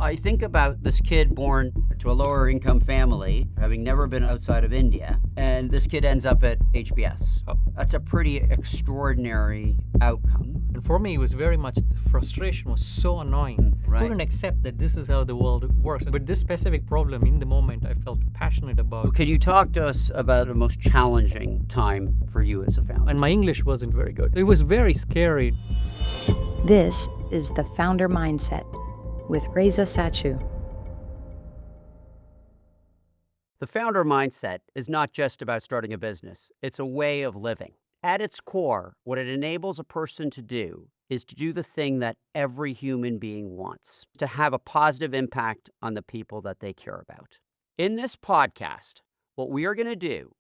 I think about this kid born to a lower income family, having never been outside of India, and this kid ends up at HBS. That's a pretty extraordinary outcome. And for me, it was very much, the frustration was so annoying. Right. Couldn't accept that this is how the world works. But this specific problem, in the moment, I felt passionate about. Can you talk to us about the most challenging time for you as a founder? And my English wasn't very good. It was very scary. This is The Founder Mindset with Reza Satchu. The founder mindset is not just about starting a business. It's a way of living. At its core, what it enables a person to do is to do the thing that every human being wants, to have a positive impact on the people that they care about. In this podcast, what we are going to do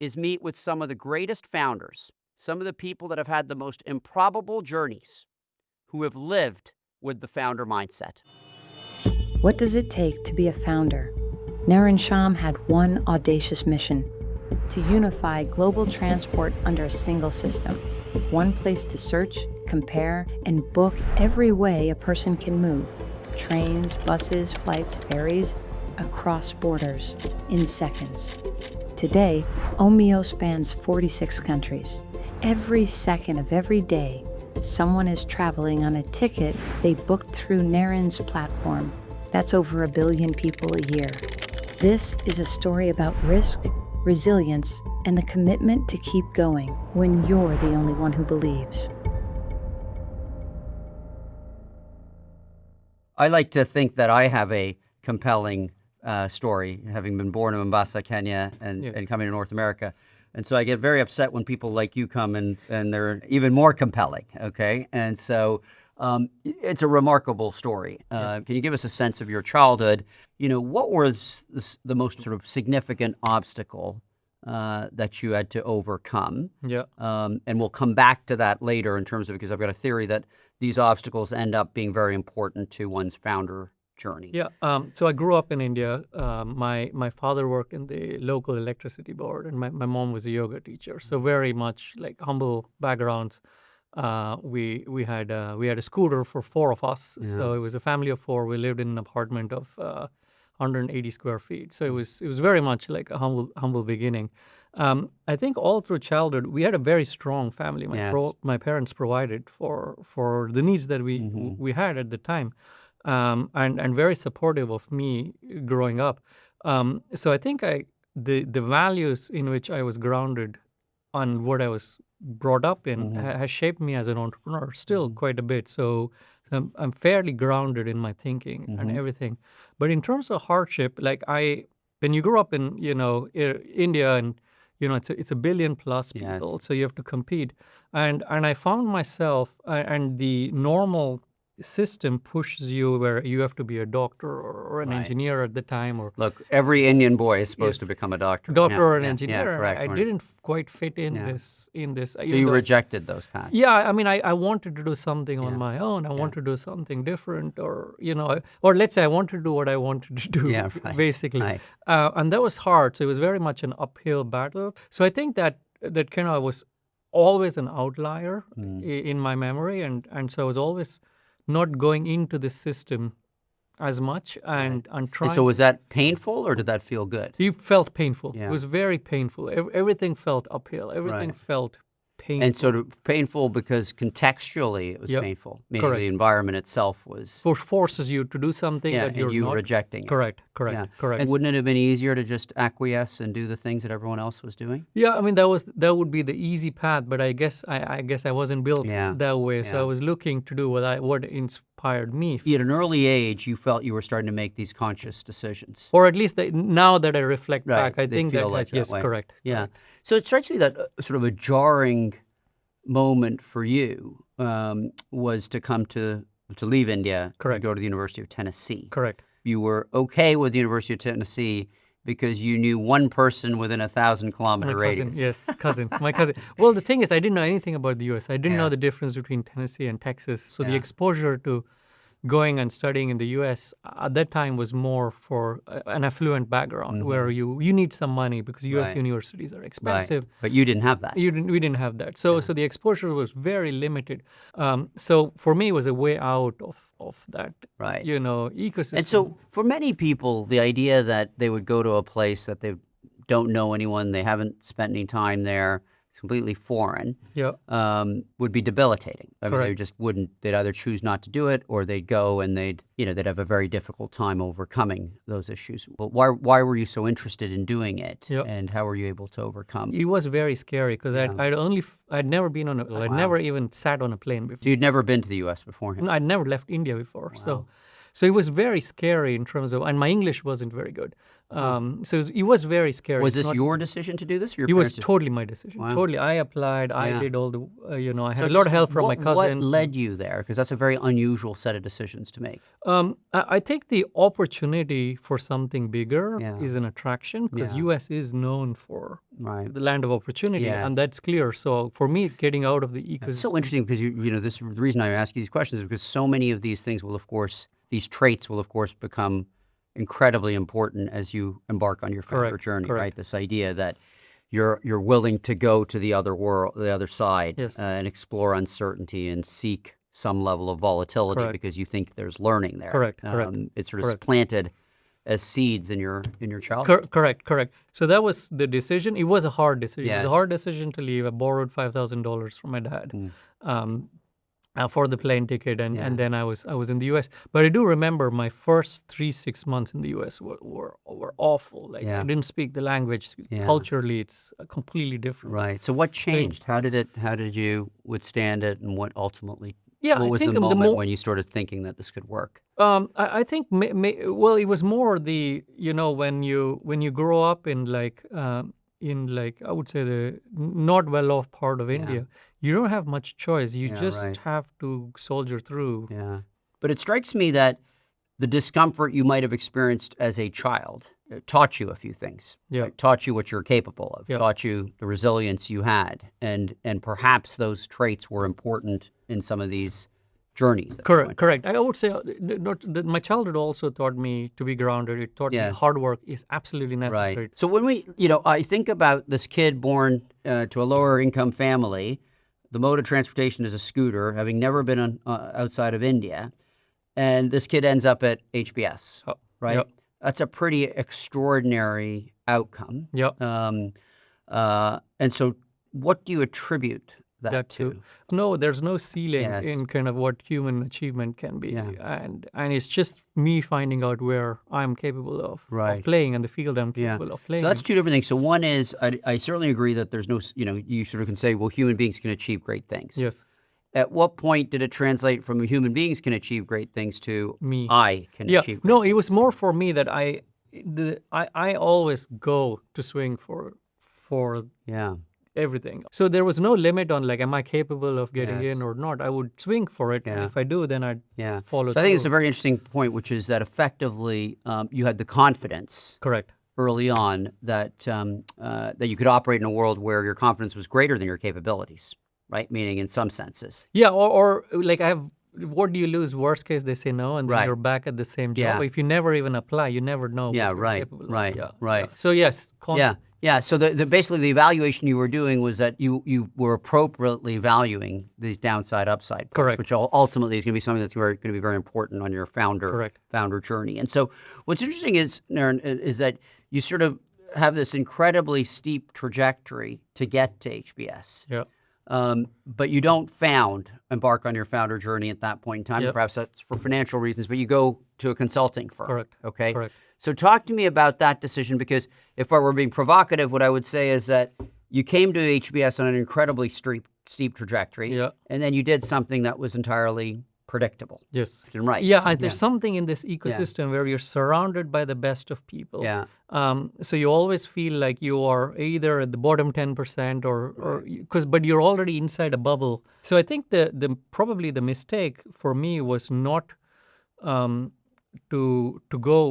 is meet with some of the greatest founders, some of the people that have had the most improbable journeys, who have lived with the founder mindset. What does it take to be a founder? Naren Shaam had one audacious mission: to unify global transport under a single system. One place to search, compare, and book every way a person can move. Trains, buses, flights, ferries, across borders, in seconds. Today, Omio spans 46 countries. Every second of every day, someone is traveling on a ticket they booked through Naren's platform. That's over 1 billion people a year. This is a story about risk, resilience, and the commitment to keep going when you're the only one who believes. I like to think that I have a compelling story, having been born in Mombasa, Kenya, and coming to North America. And so I get very upset when people like you come and they're even more compelling, okay? And so it's a remarkable story. Can you give us a sense of your childhood? You know, what was the most sort of significant obstacle that you had to overcome? Yeah. And we'll come back to that later in terms of, because I've got a theory that these obstacles end up being very important to one's founder journey. Yeah. So I grew up in India. My father worked in the local electricity board, and my mom was a yoga teacher. So very much like humble backgrounds. We had a scooter for 4 of us. Yeah. So it was a family of 4. We lived in an apartment of 180 square feet. So it was very much like a humble beginning. I think all through childhood we had a very strong family. My parents provided for the needs that we had at the time. And very supportive of me growing up. So I think the values in which I was grounded on what I was brought up in has shaped me as an entrepreneur still quite a bit. So I'm fairly grounded in my thinking and everything. But in terms of hardship, like when you grow up in India, and it's a 1 billion plus people, so you have to compete. And I found myself and the normal system pushes you where you have to be a doctor or an engineer at the time. Or look, every Indian boy is supposed to become a doctor. Or an engineer. Yeah, correct. I didn't quite fit in this. So you rejected those paths. Yeah, I mean, I wanted to do something on my own. I wanted to do something different, or let's say I wanted to do what I wanted to do, basically. Right. And that was hard. So it was very much an uphill battle. So I think that kind of was always an outlier in my memory, and so I was always not going into the system as much and trying. And so was that painful, or did that feel good? It felt painful. Yeah. It was very painful. Everything felt uphill. Everything felt painful. And sort of painful because contextually it was painful. Meaning the environment itself was... forces you to do something that you're you not... rejecting it. Correct. And wouldn't it have been easier to just acquiesce and do the things that everyone else was doing? Yeah, I mean, that would be the easy path, but I guess I wasn't built that way. So I was looking to do what inspired me. At an early age, you felt you were starting to make these conscious decisions. Or at least now that I reflect back, I think that yes, way. Correct. Yeah. Correct. So it strikes me that sort of a jarring moment for you was to come to leave India and go to the University of Tennessee. Correct. You were okay with the University of Tennessee because you knew one person within a 1,000-kilometer radius. Yes, my cousin. Well, the thing is, I didn't know anything about the U.S. I didn't know the difference between Tennessee and Texas. So the exposure to going and studying in the U.S. at that time was more for an affluent background where you need some money because U.S. universities are expensive. Right. But you didn't have that. We didn't have that. So the exposure was very limited. So for me, it was a way out of that, Right. ecosystem. And so for many people, the idea that they would go to a place that they don't know anyone, they haven't spent any time there, it's completely foreign, yeah, would be debilitating. I mean, they Correct. just wouldn't, they'd either choose not to do it or they'd go and they'd have a very difficult time overcoming those issues. But why were you so interested in doing it? Yeah. And how were you able to overcome? It was very scary because I'd never been on I'd never even sat on a plane before. So you'd never been to the U.S. beforehand? I'd never left India before. So it was very scary in terms of, and my English wasn't very good. So it was very scary. Was It's this not- your decision to do this? Or your It was parents' totally my decision. Wow. Totally. I applied. I Yeah. did all the, I had So a lot of just help from my what cousins. led you there? Because that's a very unusual set of decisions to make. I think the opportunity for something bigger Yeah. is an attraction because Yeah. U.S. is known for Right. the land of opportunity, Yes. and that's clear. So for me, getting out of the ecosystem. It's so interesting because the reason I ask you these questions is because so many of these things will, of course, these traits will, of course, become incredibly important as you embark on your founder Correct, journey, correct. right? This idea that you're willing to go to the other world, the other side, Yes. and explore uncertainty and seek some level of volatility Correct. because you think there's learning there. Correct. It's sort of Correct. planted as seeds in your childhood. Correct. So that was the decision. It was a hard decision. It was Yes. a hard decision to leave. I borrowed $5,000 from my dad for the plane ticket, and then I was in the U.S. But I do remember my first 6 months in the U.S. were awful. Like Yeah. I didn't speak the language. Yeah. Culturally, it's completely different. Right. So what changed? How did you withstand it, and what ultimately? Yeah, What I was think the the moment mo- when you started thinking that this could work? I think well, it was more the when you grow up in I would say the not well off part of India, you don't have much choice. You Yeah, just right. have to soldier through. Yeah. But it strikes me that the discomfort you might have experienced as a child taught you a few things. Yeah. Right? Taught you what you're capable of. Yeah. Taught you the resilience you had, and perhaps those traits were important in some of these journeys. That you went. Correct. I would say my childhood also taught me to be grounded. It taught me Yes. hard work is absolutely necessary. Right. So when I think about this kid born to a lower income family, the mode of transportation is a scooter, having never been outside of India, and this kid ends up at HBS, Oh, right? yep. That's a pretty extraordinary outcome. Yep. And so what do you attribute that That to? too. No, there's no ceiling Yes. in kind of what human achievement can be, Yeah. and it's just me finding out where I'm capable of Right. playing and the field I'm Yeah. capable of playing. So that's two different things. So one is, I certainly agree that there's no, you sort of can say, well, human beings can achieve great things. Yes, At what point did it translate from human beings can achieve great things to me. I can Yeah, achieve? no, it was more for me that I always go to swing for Yeah. everything. So there was no limit on like, am I capable of getting Yes. in or not? I would swing for it. And Yeah. if I do, then I'd Yeah. follow So I think it's a through. very interesting point, which is that effectively you had the confidence Correct. early on that that you could operate in a world where your confidence was greater than your capabilities, right? Meaning in some senses. Yeah, or like what do you lose? Worst case, they say no, and then Right. you're back at the same job. Yeah. If you never even apply, you never know. Yeah, what you're right, capable of. right, Yeah, right. yeah. So yes, Yeah. So basically the evaluation you were doing was that you were appropriately valuing these downside upside parts, Correct. which ultimately is going to be something that's going to be very important on your Correct. founder journey. And so what's interesting is, Naren, is that you sort of have this incredibly steep trajectory to get to HBS. Yeah. But you don't embark on your founder journey at that point in time. Yep. Perhaps that's for financial reasons, but you go to a consulting firm. Correct. Okay. Correct. So talk to me about that decision, because if I were being provocative, what I would say is that you came to HBS on an incredibly steep trajectory, Yeah. and then you did something that was entirely predictable. Yes. And right. Yeah, and there's something in this ecosystem where you're surrounded by the best of people. Yeah. So you always feel like you are either at the bottom 10% but you're already inside a bubble. So I think probably the mistake for me was not to go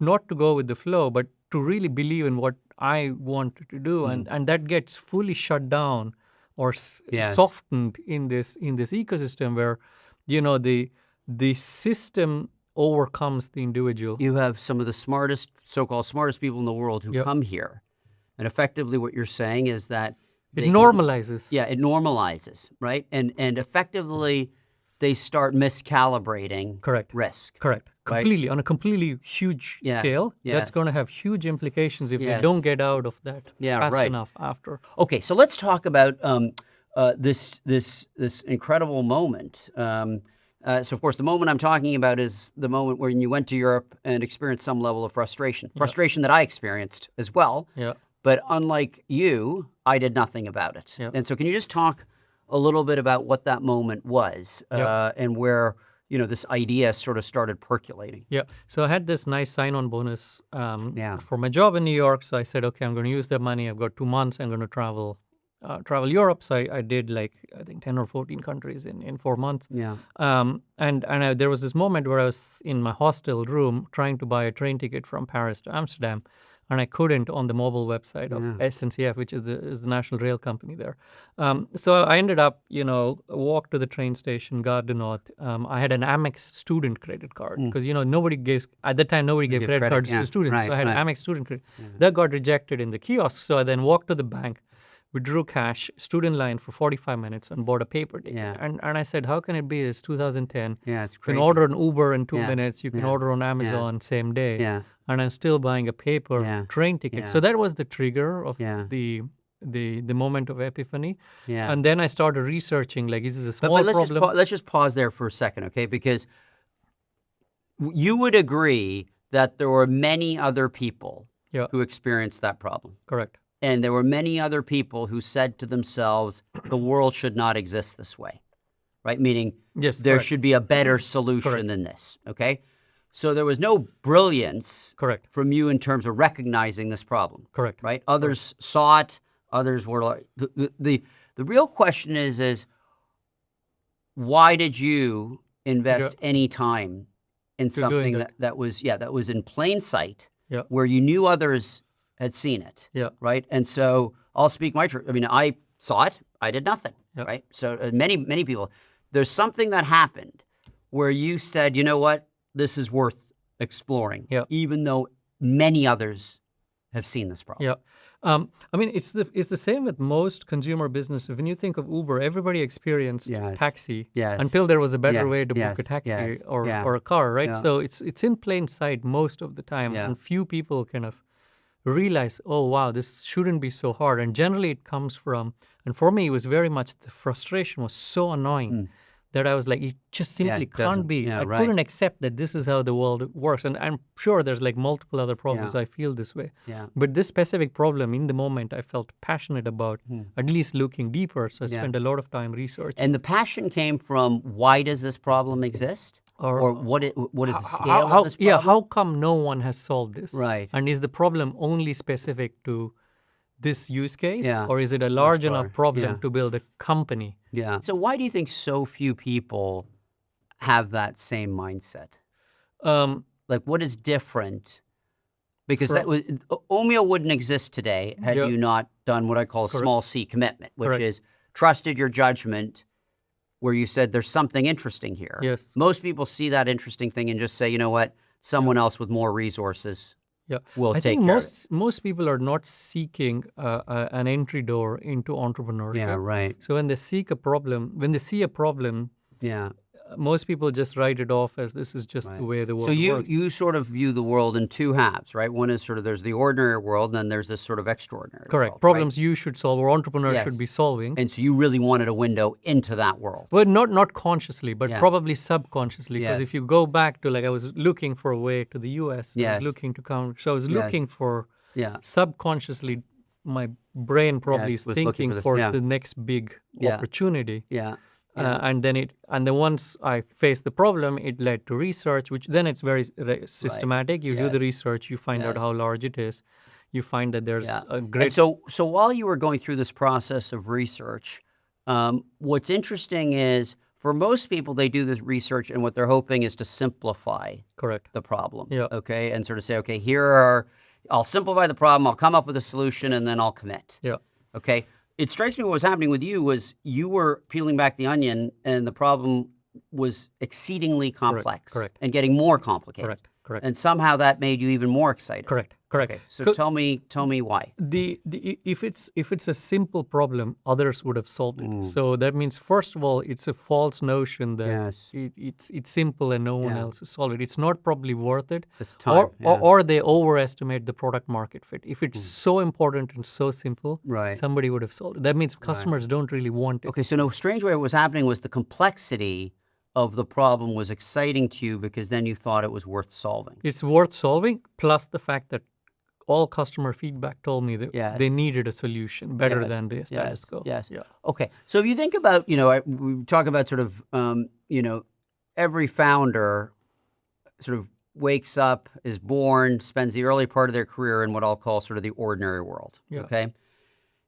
not to go with the flow, but to really believe in what I wanted to do, and that gets fully shut down or Yes. softened in this ecosystem where the system overcomes the individual. You have some of the so-called smartest people in the world who Yep. come here, and effectively what you're saying is that It normalizes. Yeah, it normalizes, right? And effectively, they start miscalibrating Correct. risk. Correct. Right? Completely, on a completely huge Yes, scale, yes. that's going to have huge implications if Yes. they don't get out of that Yeah, fast right. enough after. Okay, so let's talk about this incredible moment. So, of course, the moment I'm talking about is the moment when you went to Europe and experienced some level of frustration that I experienced as well. Yeah. But unlike you, I did nothing about it. Yeah. And so, can you just talk a little bit about what that moment was and where this idea sort of started percolating? Yeah. So I had this nice sign-on bonus Yeah. for my job in New York. So I said, okay, I'm going to use that money. I've got 2 months. I'm going to travel Europe. So I did I think 10 or 14 countries in 4 months. Yeah. There was this moment where I was in my hostel room trying to buy a train ticket from Paris to Amsterdam, and I couldn't on the mobile website of SNCF, which is the national rail company there. So I ended up, walked to the train station, Gare du Nord. I had an Amex student credit card because, nobody gave credit cards to students. Right, so I had right. an Amex student credit. That got rejected in the kiosk. So I then walked to the bank, withdrew cash, stood in line for 45 minutes and bought a paper ticket. Yeah. And I said, how can it be? It's 2010. Yeah, it's You can crazy. order an Uber in 2 Yeah. minutes. You can Yeah. order on Amazon same day. Yeah. And I'm still buying a paper Yeah. train ticket. Yeah. So that was the trigger of Yeah. the moment of epiphany. Yeah. And then I started researching, is this a But small let's problem? let's just pause there for a second, okay? Because you would agree that there were many other people Yeah. who experienced that problem. Correct. And there were many other people who said to themselves, the world should not exist this way, right? Meaning Yes, there correct. should be a better solution Correct. than this, okay? So there was no brilliance Correct. from you in terms of recognizing this problem, Correct. right? Others saw it. Others were like, the real question is why did you invest any time in To doing something that. that was in plain sight, Yeah. where you knew others had seen it, Yeah. right? And so I'll speak my truth. I mean, I saw it. I did nothing, Yeah. right? So many people, there's something that happened where you said, you know what, this is worth exploring, Yeah. even though many others have seen this problem. Yeah. I mean, it's the same with most consumer businesses. When you think of Uber, everybody experienced Yes. taxi Yes. until there was a better Yes. way to Yes. book a taxi Yes. or Yeah. a car, right? Yeah. So it's in plain sight most of the time, Yeah. and few people kind of realize, oh wow, this shouldn't be so hard. And generally, it comes from, and for me, it was very much the frustration was so annoying. That I was like, it just simply it doesn't- can't be. yeah, I right. couldn't accept that this is how the world works. And I'm sure there's multiple other problems Yeah. I feel this way. Yeah. But this specific problem in the moment I felt passionate about, at least looking deeper. So I spent a lot of time researching. And the passion came from, why does this problem exist? Or what is the scale of this problem? Yeah, how come no one has solved this? Right. And is the problem only specific to this use case? Yeah. Or is it a large Much enough broader. problem Yeah. to build a company? Yeah. So why do you think so few people have that same mindset? Like, what is different? Because Omio wouldn't exist today had Yeah. you not done what I call a Correct. small C commitment, which Correct. is trusted your judgment, where you said there's something interesting here. Yes. Most people see that interesting thing and just say, you know what, someone else with more resources Yeah, will I take think care of it. most people are not seeking an entry door into entrepreneurship. Yeah, right. So when they see a problem, Yeah. most people just write it off as this is just the way the world So works. you sort of view the world in two halves, right? One is sort of there's the ordinary world, and then there's this sort of extraordinary Correct. world, Problems you should solve or entrepreneurs Yes. should be solving. And so you really wanted a window into that world. Well, not consciously, but Yeah. probably subconsciously. Because Yes. if you go back to I was looking for a way to the U.S. I Yes. was looking to come. So I was Yes. looking for Yeah. subconsciously. My brain probably Yes, is was looking thinking for this, for yeah. the next big Yeah. opportunity. Yeah. And then once I faced the problem, it led to research, which then it's very systematic. You do the Yes. research, you find out Yes. how large it is, you find that there's Yeah. a great. And so while you were going through this process of research, what's interesting is for most people, they do this research and what they're hoping is to simplify Correct. the problem. Yeah. Okay. And sort of say, okay, I'll simplify the problem, I'll come up with a solution, and then I'll commit. Yeah. Okay. It strikes me what was happening with you was you were peeling back the onion and the problem was exceedingly complex Correct. and getting more complicated. Correct. And somehow that made you even more excited. Correct. Correct. Okay, so tell me why. If it's a simple problem, others would have solved it. So that means, first of all, it's a false notion that Yes. it's simple and no one else has solved it. It's not probably worth it, It's time, or they overestimate the product market fit. If it's so important and so simple, Right. somebody would have solved it. That means customers don't really want it. Okay, so no strange way what was happening was the complexity of the problem was exciting to you because then you thought it was worth solving. It's worth solving, plus the fact that all customer feedback told me that Yes. they needed a solution better Yes, than the status quo. Yes. Yeah. Okay. So if you think about, we talk about sort of, every founder sort of wakes up, is born, spends the early part of their career in what I'll call sort of the ordinary world. Yeah. Okay.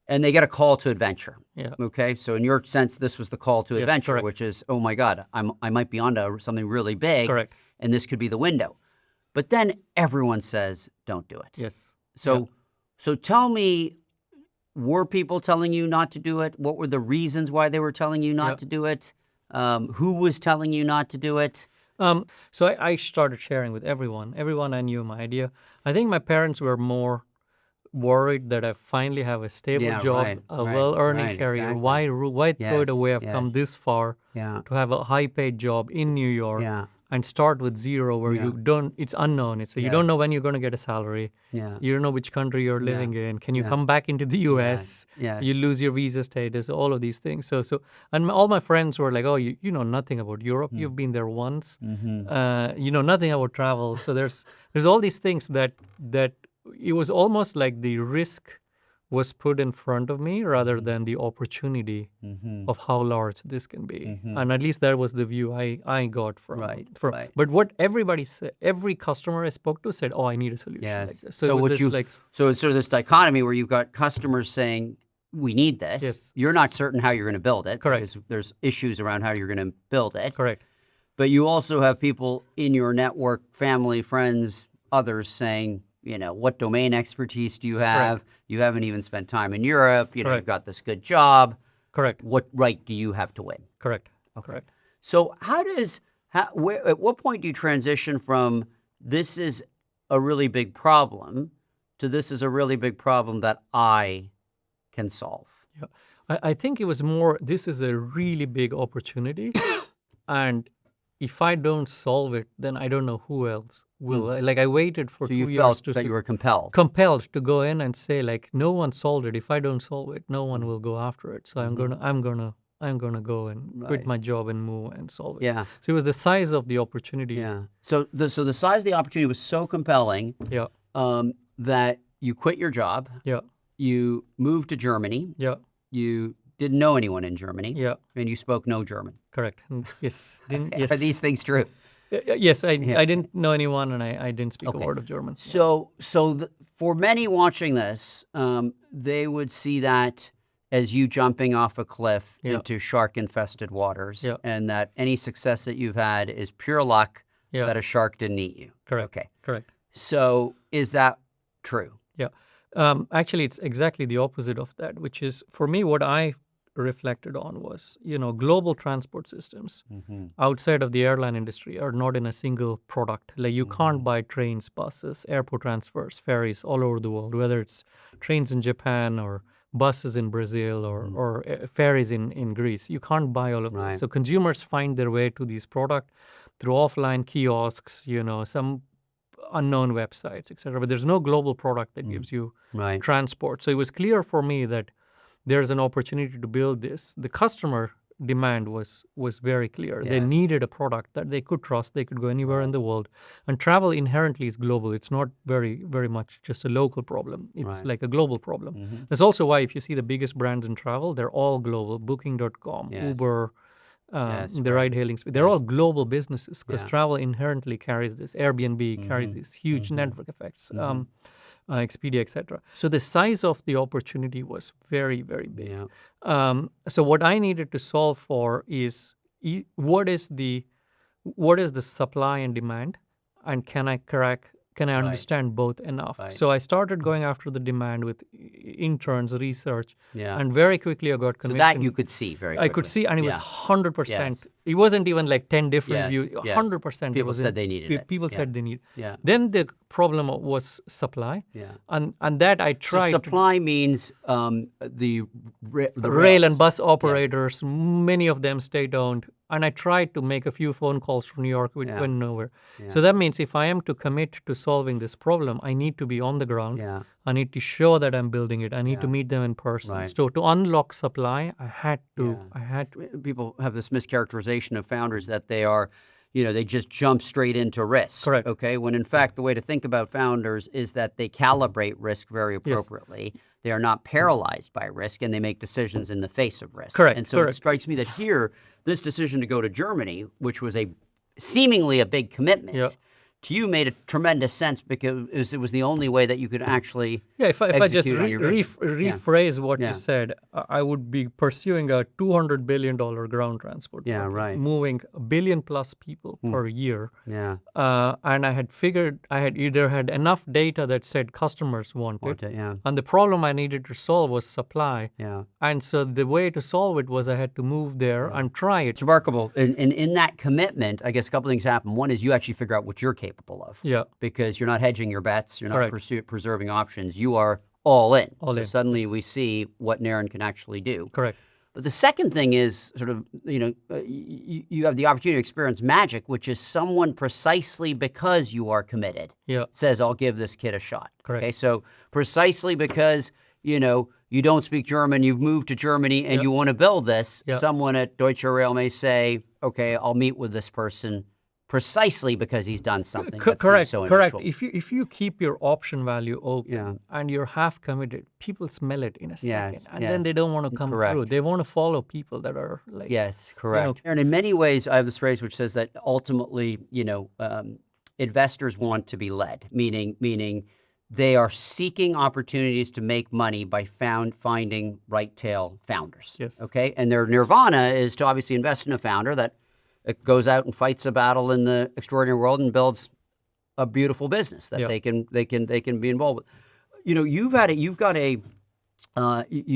And they get a call to adventure. Yeah. Okay. So in your sense, this was the call to Yes, adventure, correct. which is, oh my God, I might be onto something really big. Correct. And this could be the window. But then everyone says, don't do it. Yes. So tell me, were people telling you not to do it? What were the reasons why they were telling you not to do it? Who was telling you not to do it? So I started sharing with everyone. Everyone I knew my idea. I think my parents were more worried that I finally have a stable job, a well-earning career. Exactly. Why throw it Yes, away? I've come this far Yeah. to have a high-paid job in New York Yeah. and start with zero, where you don't. It's unknown. It's you don't know when you're going to get a salary. Yeah. You don't know which country you're living in. Can you come back into the U.S.? Yes. You lose your visa status. All of these things. So all my friends were like, "Oh, you know nothing about Europe. You've been there once. You know nothing about travel." So there's all these things that it was almost like the risk was put in front of me rather than the opportunity of how large this can be. And at least that was the view I got from. Right. But what everybody said, every customer I spoke to said, "Oh, I need a solution like Yes. this." So it was what this, you like, so it's sort of this dichotomy where you've got customers saying, we need this. Yes. You're not certain how you're going to build it. Correct. Because there's issues around how you're going to build it. correct. But you also have people in your network, family, friends, others saying, what domain expertise do you have? You haven't even spent time in Europe. You've Correct. got this good job. Correct. What right do you have to win? Correct. Correct. So at what point do you transition from this is a really big problem to this is a really big problem that I can solve? Yeah. I think it was more, this is a really big opportunity. And if I don't solve it, then I don't know who else will. Like I waited for So 2 you years felt to that you were compelled. compelled to go in and say, like, no one solved it. If I don't solve it, no one will go after it. So I'm gonna go and quit my job and move and solve it. Yeah. So it was the size of the opportunity. Yeah. So the size of the opportunity was so compelling Yeah. that you quit your job. Yeah. You moved to Germany. Yeah. You didn't know anyone in Germany. Yeah. And you spoke no German. Correct. Yes. Yes. Are these things true? Yes. I didn't know anyone, and I didn't speak a word of German. So for many watching this, they would see that as you jumping off a cliff into shark-infested waters, and that any success that you've had is pure luck that a shark didn't eat you. Correct. Okay. Correct. So is that true? Yeah. Actually, it's exactly the opposite of that, which is, for me, what I reflected on was, global transport systems outside of the airline industry are not in a single product. Like you can't buy trains, buses, airport transfers, ferries all over the world, whether it's trains in Japan or buses in Brazil or ferries in Greece. You can't buy all of this. So consumers find their way to these products through offline kiosks, some unknown websites, etc. But there's no global product that gives you transport. So it was clear for me that there's an opportunity to build this. The customer demand was very clear. They needed a product that they could trust. They could go anywhere in the world. And travel inherently is global. It's not very, very much just a local problem. It's like a global problem. That's also why if you see the biggest brands in travel, they're all global. Booking.com, Uber, the ride-hailing space. They're all global businesses because travel inherently carries this. Airbnb carries these huge network effects, Expedia, etc. So the size of the opportunity was very, very big. So what I needed to solve for is what is the supply and demand, and can I understand both enough? So I started going after the demand with interns, research, and very quickly I got conviction. So that you could see very quickly. I could see, and it was 100%. It wasn't even like 10 different Yes, views. yes. 100%. People said they needed it. People Yeah. said they need. Yeah. Then the problem was supply. Yeah. And that I So tried. supply means the Rail rails. and bus operators, many of them state-owned. And I tried to make a few phone calls from New York, which went nowhere. So that means if I am to commit to solving this problem, I need to be on the ground. Yeah. I need to show that I'm building it. I need to meet them in person. Right. So to unlock supply, I had to. People have this mischaracterization of founders that they are, they just jump straight into risk. Correct. Okay. When in fact, the way to think about founders is that they calibrate risk very appropriately. They are not paralyzed by risk, and they make decisions in the face of risk. Correct. And so it strikes me that here, this decision to go to Germany, which was seemingly a big commitment, to you made a tremendous sense because it was the only way that you could actually if I just execute on your vision. rephrase what you said, I would be pursuing a $200 billion ground transport project, right. moving 1 billion plus people per year. Yeah. And I had figured I had either had enough data that said customers want it, Yeah. and the problem I needed to solve was supply. Yeah. And so the way to solve it was I had to move there and try it. It's remarkable. And in that commitment, I guess a couple things happen. One is you actually figure out what you're capable of. Yeah. Because you're not hedging your bets. You're not Correct. preserving options. You are all in. All so in. suddenly we see what Naren can actually do. Correct. But the second thing is sort of, you have the opportunity to experience magic, which is someone precisely because you are committed says, I'll give this kid a shot. Correct. Okay, so precisely because, you don't speak German, you've moved to Germany and you want to build this, someone at Deutsche Rail may say, okay, I'll meet with this person precisely because he's done something that seems so unusual. If you keep your option value open and you're half committed, people smell it in a second, and then they don't want to come through. They want to follow people that are like Yes, correct. And in many ways, I have this phrase which says that ultimately, investors want to be led, meaning they are seeking opportunities to make money by finding right tail founders. Yes. Okay, and their nirvana is to obviously invest in a founder that goes out and fights a battle in the extraordinary world and builds a beautiful business that they can be involved with. You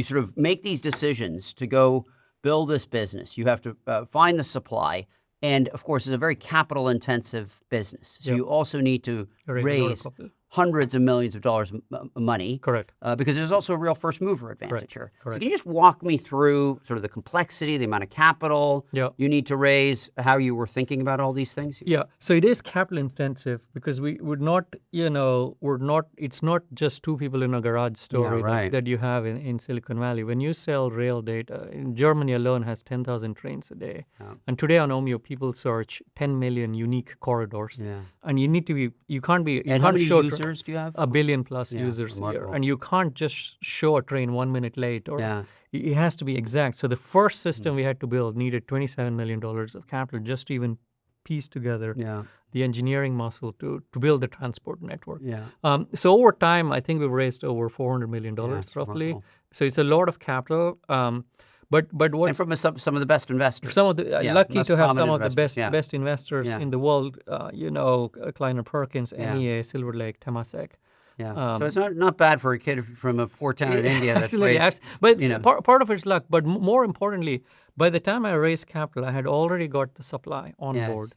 sort of make these decisions to go build this business. You have to find the supply, and of course, it's a very capital intensive business. So you also need to raise hundreds of millions of dollars of money. Correct. Because there's also a real first mover advantage here. Correct. So can you just walk me through sort of the complexity, the amount of capital you need to raise, how you were thinking about all these things? Yeah. So it is capital intensive because we would not, it's not just two people in a garage story that you have in Silicon Valley. When you sell rail data, in Germany alone has 10,000 trains a day. Yeah. And today on Omio, people search 10 million unique corridors. Yeah. And you need to be, you can't be, and how many users do you have? 1 billion plus users a year. And you can't just show a train 1 minute late, or it has to be exact. So the first system we had to build needed $27 million of capital just to even piece together the engineering muscle to build the transport network. Yeah. So over time, I think we've raised over $400 million roughly. Remarkable. So it's a lot of capital. But what and from some of the best investors. Some of the lucky to have some of the best investors in the world. Kleiner Perkins, NEA, Silver Lake, Temasek. Yeah. So it's not bad for a kid from a poor town in India. That's raised, but part of it's luck. But more importantly, by the time I raised capital, I had already got the supply on board.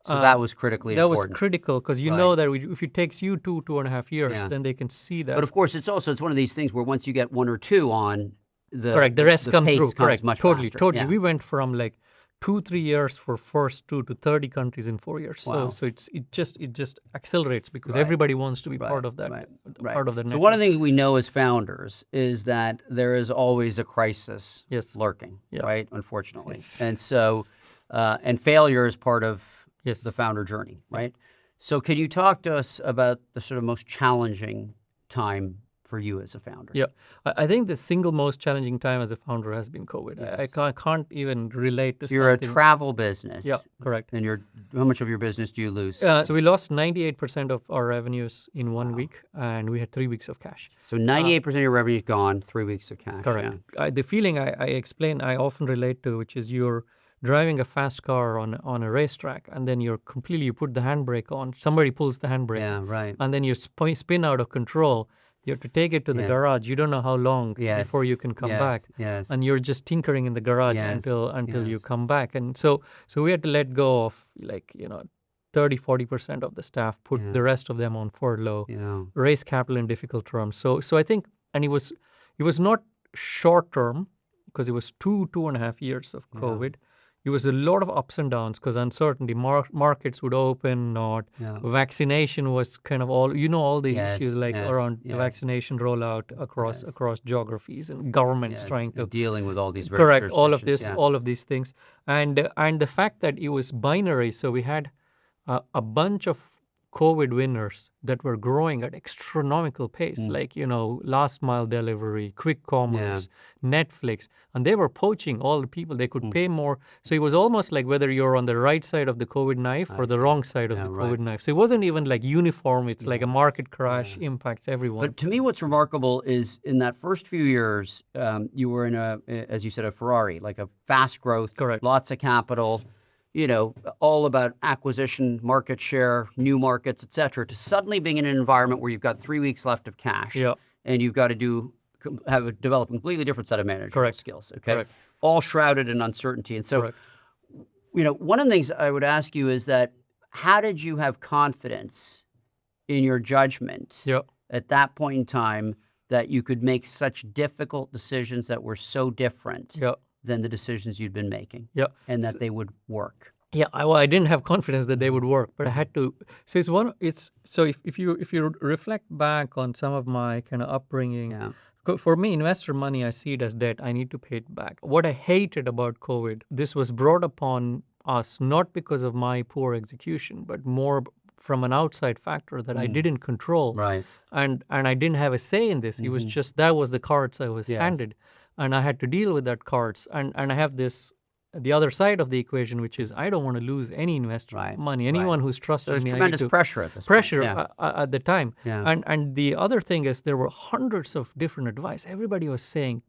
So that was critically important. That was critical because know that if it takes you 2.5 years, then they can see that. But of course, it's one of these things where once you get one or two on, the rest come through. Correct. Much totally. faster. Totally. Yeah. We went from like 2-3 years for first two to 30 countries in 4 years. Wow. So it just accelerates because everybody wants to be part of that. Part of the network. So one of the things we know as founders is that there is always a crisis lurking. Right. Unfortunately, and so and failure is part of the founder journey. Right. So can you talk to us about the sort of most challenging time for you as a founder? Yeah, I think the single most challenging time as a founder has been COVID. Yes. I can't even relate to. You're a travel business. Yeah, correct. And how much of your business do you lose? So we lost 98% of our revenues in 1 week, and we had 3 weeks of cash. So 98% of your revenue is gone, 3 weeks of cash. Correct. Yeah. The feeling I explain, I often relate to, which is you're driving a fast car on a racetrack, and then you put the handbrake on. Somebody pulls the handbrake. Yeah, right. And then you spin out of control. You have to take it to the Yes. garage. You don't know how long Yes. before you can come Yes. back. Yes. And you're just tinkering in the garage Yes. until you Yes. come back. And so we had to let go of 30-40% of the staff, put Yeah. the rest of them on furlough, Yeah. raise capital in difficult terms. So I think, and it was not short term because it was 2.5 years of Yeah. COVID. It was a lot of ups and downs because uncertainty. Markets would open, not. Yeah. Vaccination was kind of all the Yes, issues like yes, around the yes. vaccination rollout across geographies and governments Yes, trying to and dealing with all these various correct all of jurisdictions, this, yeah. all of these things, and the fact that it was binary. So we had a bunch of COVID winners that were growing at astronomical pace, like last mile delivery, quick commerce, Netflix, and they were poaching all the people. They could pay more. So it was almost like whether you're on the right side of the COVID knife or the wrong side of the COVID knife. So it wasn't even like uniform. It's like a market crash impacts everyone. But to me, what's remarkable is in that first few years, you were in as you said, a Ferrari, like a fast growth, Correct. lots of capital, all about acquisition, market share, new markets, et cetera, to suddenly being in an environment where you've got 3 weeks left of cash, Yeah. and you've got to develop a completely different set of managerial Correct. skills. Okay, Correct. all shrouded in uncertainty, and so. Correct. One of the things I would ask you is that how did you have confidence in your judgment Yeah. at that point in time that you could make such difficult decisions that were so different Yeah. than the decisions you'd been making, Yeah. and that they would work? Yeah, I didn't have confidence that they would work, but I had to. So if you reflect back on some of my kind of upbringing, Yeah. for me, investor money, I see it as debt. I need to pay it back. What I hated about COVID, this was brought upon us not because of my poor execution, but more from an outside factor that I didn't control, Right. and I didn't have a say in this. It was just that was the cards I was Yes. handed, and I had to deal with that cards. And I have the other side of the equation, which is I don't want to lose any investor Right, money. Anyone who's trusted There's me, tremendous I need to, pressure at this pressure point. at the time. Yeah. And the other thing is there were hundreds of different advice. Everybody was saying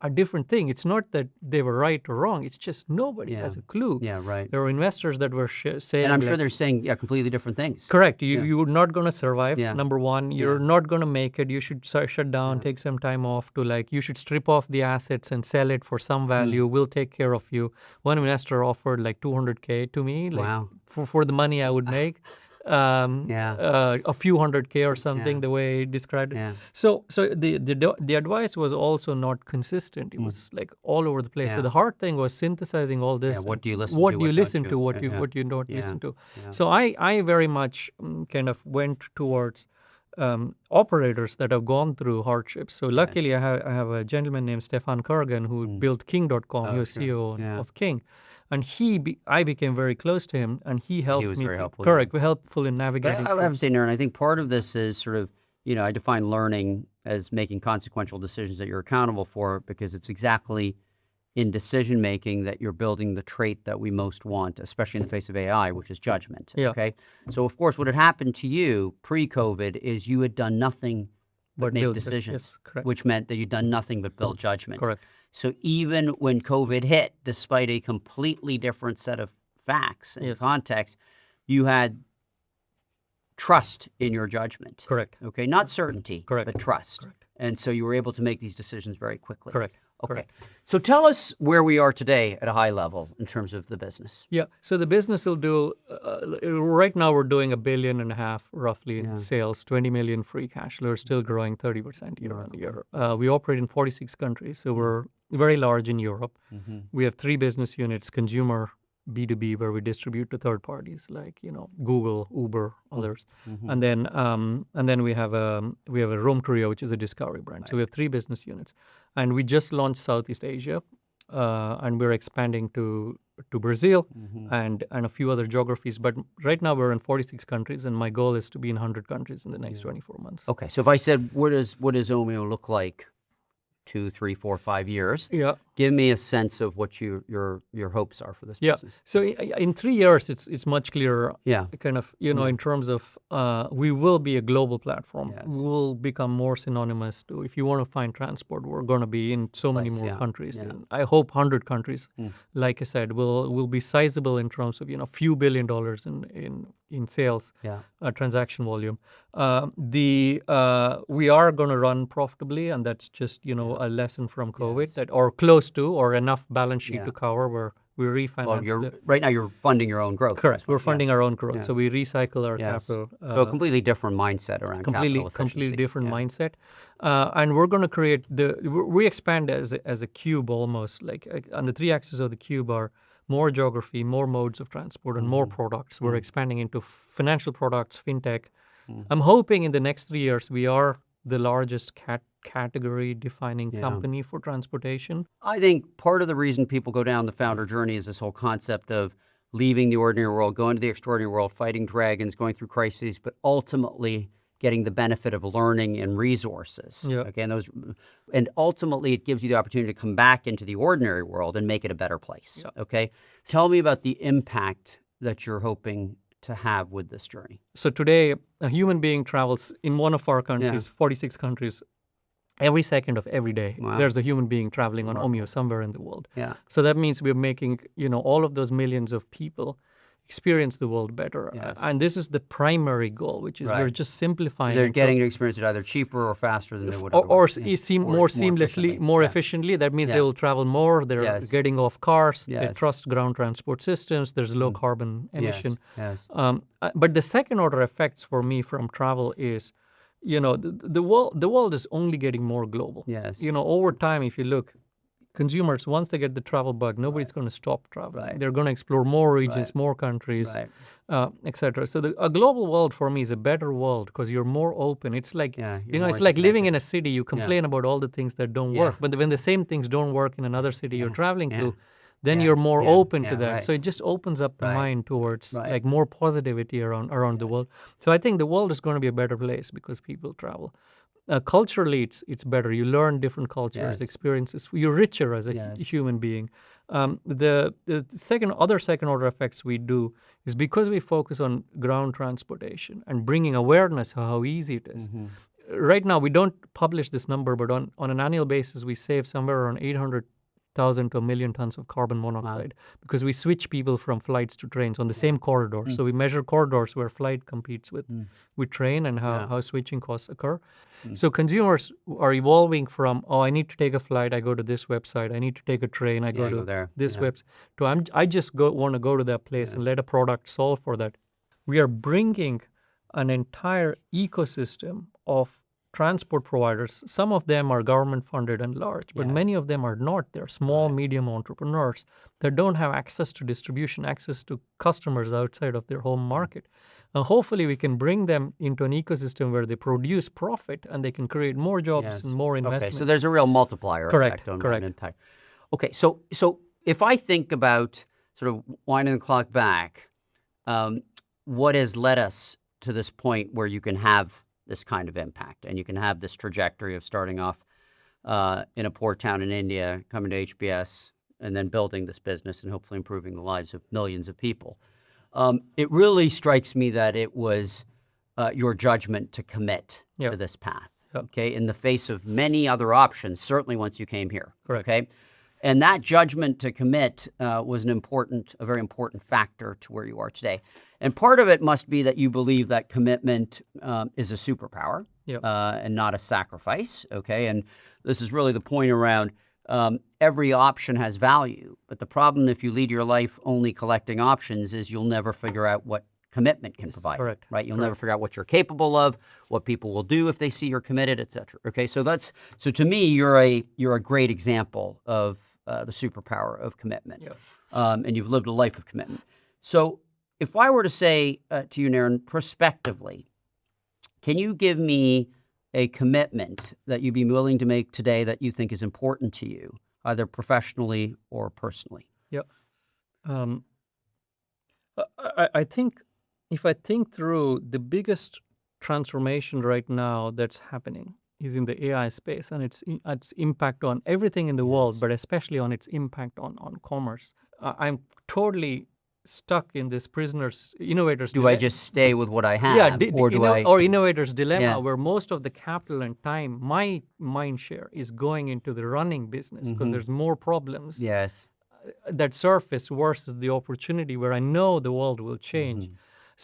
a different thing. It's not that they were right or wrong. It's just nobody has a clue. Yeah, right. There were investors that were saying, And I'm sure like, they're saying completely different things. correct. You're not going to survive. Yeah. Number one, you're not going to make it. You should shut down, take some time off you should strip off the assets and sell it for some value. We'll take care of you. One investor offered like $200K to me, like Wow. for the money I would make. A few $100K or something, the way he described it. Yeah. So the advice was also not consistent. It was like all over the place. Yeah. So the hard thing was synthesizing all this. Yeah, what and do you listen what to, do you what listen don't to, you? what you Yeah. what you don't Yeah. listen to. Yeah. So I very much kind of went towards operators that have gone through hardships. So luckily I have a gentleman named Stefan Kurgan who built King.com. He was CEO of King. And I became very close to him, and he helped me. He was very helpful. Correct, helpful in navigating. But I have to say, Naren, I think part of this is sort of, I define learning as making consequential decisions that you're accountable for, because it's exactly in decision making that you're building the trait that we most want, especially in the face of AI, which is judgment. Yeah. Okay. So of course, what had happened to you pre-COVID is you had done nothing but make build- decisions, yes, correct. which meant that you'd done nothing but build judgment. Correct. So even when COVID hit, despite a completely different set of facts and Yes. context, you had trust in your judgment. Correct. Okay, not certainty, Correct. but trust. Correct. And so you were able to make these decisions very quickly. Correct. Okay. Correct. So tell us where we are today at a high level in terms of the business. Yeah. So the business will do, right now we're doing $1.5 billion roughly in sales, 20 million free cash flow. We're still growing 30% year on year. We operate in 46 countries, so we're very large in Europe. We have 3 business units: consumer, B2B, where we distribute to third parties like Google, Uber, others, and then we have a Rome Korea, which is a discovery brand. Right. So we have 3 business units, and we just launched Southeast Asia, and we're expanding to Brazil and a few other geographies. But right now we're in 46 countries, and my goal is to be in 100 countries in the next 24 months. Okay, so if I said, what does Omio look like 2, 3, 4, 5 years? Yeah. Give me a sense of what your hopes are for this Yeah. business. So in 3 years, it's much clearer. Yeah. Kind of, in terms of we will be a global platform. Yes. We will become more synonymous to. If you want to find transport, we're going to be in so many more yeah. countries. Yeah. And I hope 100 countries. Like I said, will be sizable in terms of few billion dollars in sales. Yeah. Transaction volume. We are going to run profitably, and that's just a lesson from COVID that or close to or enough balance sheet to cover where we refinance. Well, right now you're funding your own growth. Correct. We're funding our own growth, so we recycle our capital. So a completely different mindset around capital efficiency. Completely different mindset, and we're going to create we expand as a cube almost like on the 3 axes of the cube are more geography, more modes of transport, and more products. We're expanding into financial products, fintech. I'm hoping in the next 3 years we are the largest category defining company for transportation. I think part of the reason people go down the founder journey is this whole concept of leaving the ordinary world, going to the extraordinary world, fighting dragons, going through crises, but ultimately getting the benefit of learning and resources. Yeah. Okay, and ultimately it gives you the opportunity to come back into the ordinary world and make it a better place. Yeah. Okay, tell me about the impact that you're hoping to have with this journey. So today, a human being travels in one of our countries, 46 countries, every second of every day. Wow. There's a human being traveling on Omio somewhere in the world. Yeah. So that means we're making, all of those millions of people experience the world better. Yes. And this is the primary goal, which is we're just simplifying. They're it. getting to experience it either cheaper or faster than they would or otherwise. more seamlessly, more efficiently. That means they will travel more. They're getting off cars. They trust ground transport systems. There's low carbon emission. Yes. But the second order effects for me from travel is, the world is only getting more global. Yes. Over time, if you look, consumers, once they get the travel bug, nobody's going to stop traveling. Right. They're going to explore more regions, more countries, etc. So a global world for me is a better world because you're more open. It's like, it's like living in a city. You complain about all the things that don't work, but when the same things don't work in another city you're traveling to, then you're more open to that. Right. So it just opens up the mind towards like more positivity around the world. So I think the world is going to be a better place because people travel. Culturally, it's better. You learn different cultures, experiences. You're richer as a human being. The second order effects we do is because we focus on ground transportation and bringing awareness of how easy it is. Right now, we don't publish this number, but on an annual basis, we save somewhere around 800,000 to 1 million tons of carbon monoxide because we switch people from flights to trains on the same corridor. So we measure corridors where flight competes with train and how switching costs occur. So consumers are evolving from, I need to take a flight, I go to this website. I need to take a train, I go to this website. To I just want to go to that place and let a product solve for that. We are bringing an entire ecosystem of transport providers. Some of them are government funded and large, but many of them are not. They're small, medium entrepreneurs that don't have access to distribution, access to customers outside of their home market. And hopefully we can bring them into an ecosystem where they produce profit and they can create more jobs and more investment. Okay, so there's a real multiplier effect on impact. Okay, so if I think about sort of winding the clock back, what has led us to this point where you can have this kind of impact and you can have this trajectory of starting off in a poor town in India, coming to HBS, and then building this business and hopefully improving the lives of millions of people. It really strikes me that it was your judgment to commit to this path, okay, in the face of many other options, certainly once you came here. Correct. Okay? And that judgment to commit was a very important factor to where you are today. And part of it must be that you believe that commitment is a superpower and not a sacrifice, okay? And this is really the point around every option has value. But the problem if you lead your life only collecting options is you'll never figure out what commitment can provide. Correct. Right? You'll never figure out what you're capable of, what people will do if they see you're committed, et cetera. Okay, so to me, you're a great example of the superpower of commitment. And you've lived a life of commitment. So if I were to say to you, Naren, prospectively, can you give me a commitment that you'd be willing to make today that you think is important to you, either professionally or personally? I think if I think through the biggest transformation right now that's happening is in the AI space and its impact on everything in the world, but especially on its impact on commerce. I'm totally stuck in this innovator's Do I just stay with what I have? yeah, or do I? or innovator's dilemma, Yeah. where most of the capital and time, my mind share, is going into the running business because there's more problems Yes. that surface versus the opportunity where I know the world will change.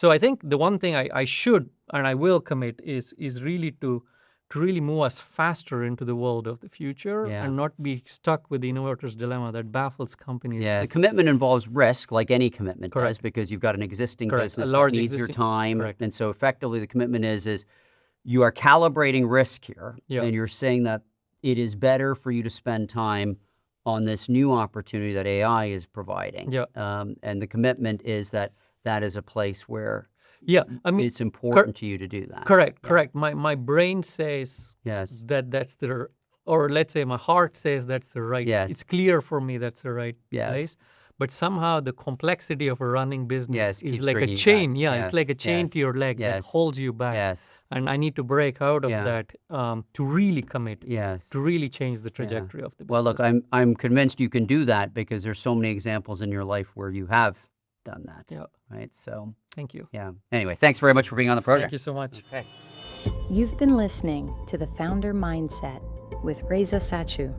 So I think the one thing I should and I will commit is really to really move us faster into the world of the future Yeah. and not be stuck with the innovator's dilemma that baffles companies. Yeah. The commitment involves risk, like any commitment does, Correct. because you've got an existing Correct. business A large that needs your existing- time. correct. And so effectively the commitment is you are calibrating risk here, Yeah. and you're saying that it is better for you to spend time on this new opportunity that AI is providing. Yeah. And the commitment is that is a place where Yeah, I mean, it's important to you to do that. correct. My brain says Yes. that's the, or let's say my heart says that's the right. Yes. It's clear for me that's the right Yes. place. But somehow the complexity of a running business Yes, is keeps like a bringing you chain. back. Yeah, Yes, it's like a chain yes, to your leg that yes, holds you back. Yes. And I need to break out of Yeah. that to really commit, Yes. to really change the trajectory of the business. Well, look, I'm convinced you can do that because there's so many examples in your life where you have done that. Yeah. Right. So Thank you. yeah. Anyway, thanks very much for being on the program. Thank you so much. Okay. You've been listening to The Founder Mindset with Reza Sachu.